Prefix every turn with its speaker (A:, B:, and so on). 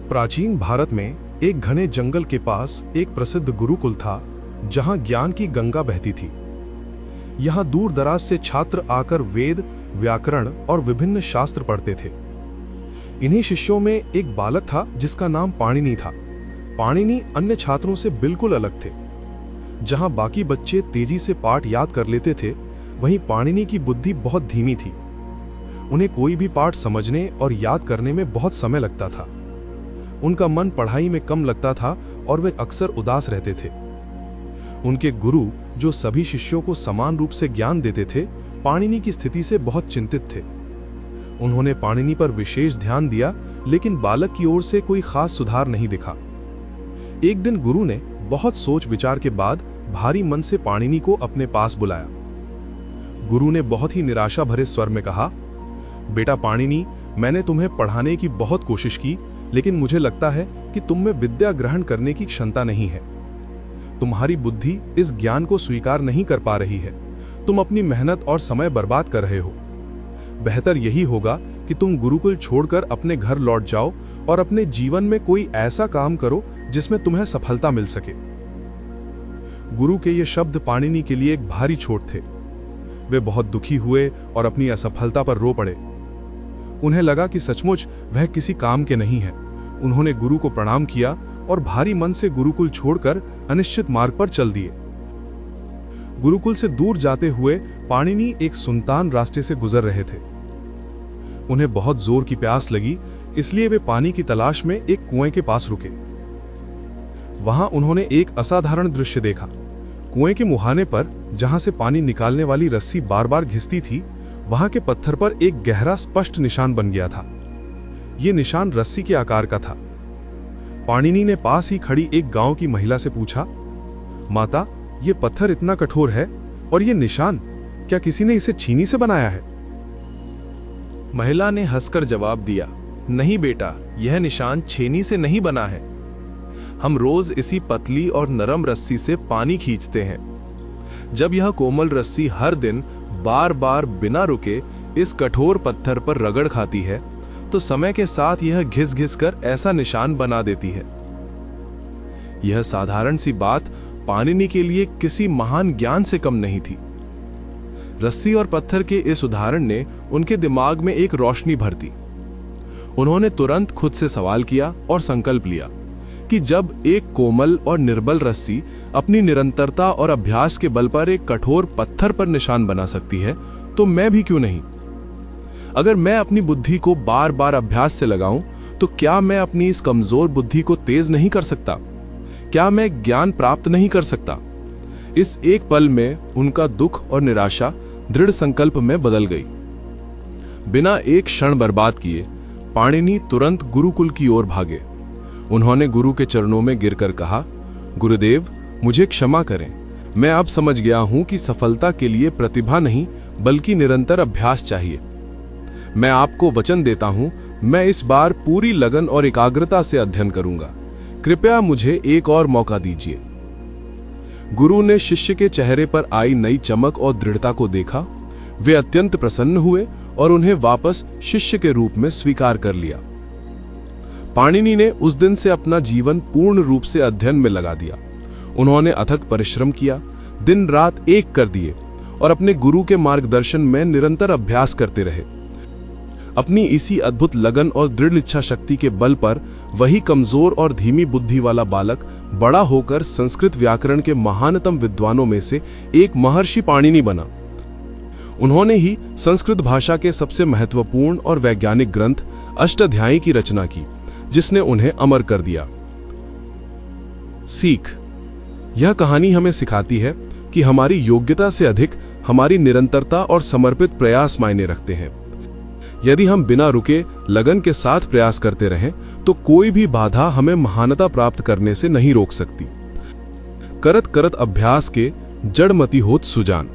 A: प्राचीन भारत में एक घने जंगल के पास एक प्रसिद्ध गुरुकुल था, जहां ज्ञान की गंगा बहती थी। यहां दूर दराज से छात्र आकर वेद, व्याकरण और विभिन्न शास्त्र पढ़ते थे। इन्हीं शिष्यों में एक बालक था जिसका नाम पाणिनि था। पाणिनि अन्य छात्रों से बिल्कुल अलग थे। जहां बाकी बच्चे तेजी से पाठ याद कर लेते थे, वहीं पाणिनि की बुद्धि बहुत धीमी थी। उन्हें कोई भी पाठ समझने और याद करने में बहुत समय लगता था। उनका मन पढ़ाई में कम लगता था और वे अक्सर उदास रहते थे। उनके गुरु, जो सभी शिष्यों को समान रूप से ज्ञान देते थे, पाणिनि की स्थिति से बहुत चिंतित थे। उन्होंने पाणिनि पर विशेष ध्यान दिया, लेकिन बालक की ओर से कोई खास सुधार नहीं दिखा। एक दिन गुरु ने बहुत सोच विचार के बाद भारी मन से पाणिनि को अपने पास बुलाया। गुरु ने बहुत ही निराशा भरे स्वर में कहा, बेटा पाणिनि, मैंने तुम्हें पढ़ाने की बहुत कोशिश की, लेकिन मुझे लगता है कि तुम में विद्या ग्रहण करने की क्षमता नहीं है। तुम्हारी बुद्धि इस ज्ञान को स्वीकार नहीं कर पा रही है। तुम अपनी मेहनत और समय बर्बाद कर रहे हो। बेहतर यही होगा कि तुम गुरुकुल छोड़कर अपने घर लौट जाओ और अपने जीवन में कोई ऐसा काम करो जिसमें तुम्हें सफलता मिल सके। गुरु के ये शब्द पाणिनि के लिए एक भारी चोट थे। वे बहुत दुखी हुए और अपनी असफलता पर रो पड़े। उन्हें लगा कि सचमुच वह किसी काम के नहीं है। उन्होंने गुरु को प्रणाम किया और भारी मन से गुरुकुल छोड़कर अनिश्चित मार्ग पर चल दिए। गुरुकुल से दूर जाते हुए पाणिनि एक सुनसान रास्ते से गुजर रहे थे। उन्हें बहुत जोर की प्यास लगी, इसलिए वे पानी की तलाश में एक कुएं के पास रुके। वहां उन्होंने एक असाधारण दृश्य देखा। कुएं के मुहाने पर, जहां से पानी निकालने वाली रस्सी बार बार घिसती थी, वहां के पत्थर पर एक गहरा स्पष्ट निशान बन गया था। यह निशान रस्सी के आकार का था। पाणिनि ने पास ही खड़ी एक गांव की महिला से पूछा, माता, यह पत्थर इतना कठोर है और यह निशान, क्या किसी ने इसे चीनी से बनाया है?
B: महिला ने हंसकर जवाब दिया, नहीं बेटा, यह निशान छेनी से नहीं बना है। हम रोज इसी पतली और नरम रस्सी से पानी खींचते हैं। जब यह कोमल रस्सी हर दिन बार बार बिना रुके इस कठोर पत्थर पर रगड़ खाती है, तो समय के साथ यह घिस घिस कर ऐसा निशान बना देती है। यह साधारण सी बात पाणिनि के लिए किसी महान ज्ञान से कम नहीं थी। रस्सी और पत्थर के इस उदाहरण ने उनके दिमाग में एक रोशनी भर दी। उन्होंने तुरंत खुद से सवाल किया और संकल्प लिया कि जब एक कोमल और निर्बल रस्सी अपनी निरंतरता और अभ्यास के बल पर एक कठोर पत्थर पर निशान बना सकती है, तो मैं भी क्यों नहीं? अगर मैं अपनी बुद्धि को बार बार अभ्यास से लगाऊं, तो क्या मैं अपनी इस कमजोर बुद्धि को तेज नहीं कर सकता? क्या मैं ज्ञान प्राप्त नहीं कर सकता? इस एक पल में उनका दुख और निराशा दृढ़ संकल्प में बदल गई। बिना एक क्षण बर्बाद किए पाणिनि तुरंत गुरुकुल की ओर भागे। उन्होंने गुरु के चरणों में गिरकर कहा, गुरुदेव, मुझे क्षमा करें। मैं अब समझ गया हूं कि सफलता के लिए प्रतिभा नहीं, बल्कि निरंतर अभ्यास चाहिए। मैं आपको वचन देता हूं, मैं इस बार पूरी लगन और एकाग्रता से अध्ययन करूंगा। कृपया मुझे एक और मौका दीजिए। गुरु ने शिष्य के चेहरे पर आई नई चमक और दृढ़ता को देखा। वे अत्यंत प्रसन्न हुए और उन्हें वापस शिष्य के रूप में स्वीकार कर लिया। पाणिनि ने उस दिन से अपना जीवन पूर्ण रूप से अध्ययन में लगा दिया। उन्होंने अथक परिश्रम किया, दिन रात एक कर दिए और अपने गुरु के मार्गदर्शन में निरंतर अभ्यास करते रहे। अपनी इसी अद्भुत लगन और दृढ़ इच्छा शक्ति के बल पर वही कमजोर और धीमी बुद्धि वाला बालक बड़ा होकर संस्कृत व्याकरण के महानतम विद्वानों में से एक महर्षि पाणिनि बना। उन्होंने ही संस्कृत भाषा के सबसे महत्वपूर्ण और वैज्ञानिक ग्रंथ अष्टाध्यायी की रचना की, जिसने उन्हें अमर कर दिया। सीख: यह कहानी हमें सिखाती है कि हमारी योग्यता से अधिक हमारी निरंतरता और समर्पित प्रयास मायने रखते हैं। यदि हम बिना रुके लगन के साथ प्रयास करते रहें, तो कोई भी बाधा हमें महानता प्राप्त करने से नहीं रोक सकती। करत करत अभ्यास के जड़मति होत सुजान।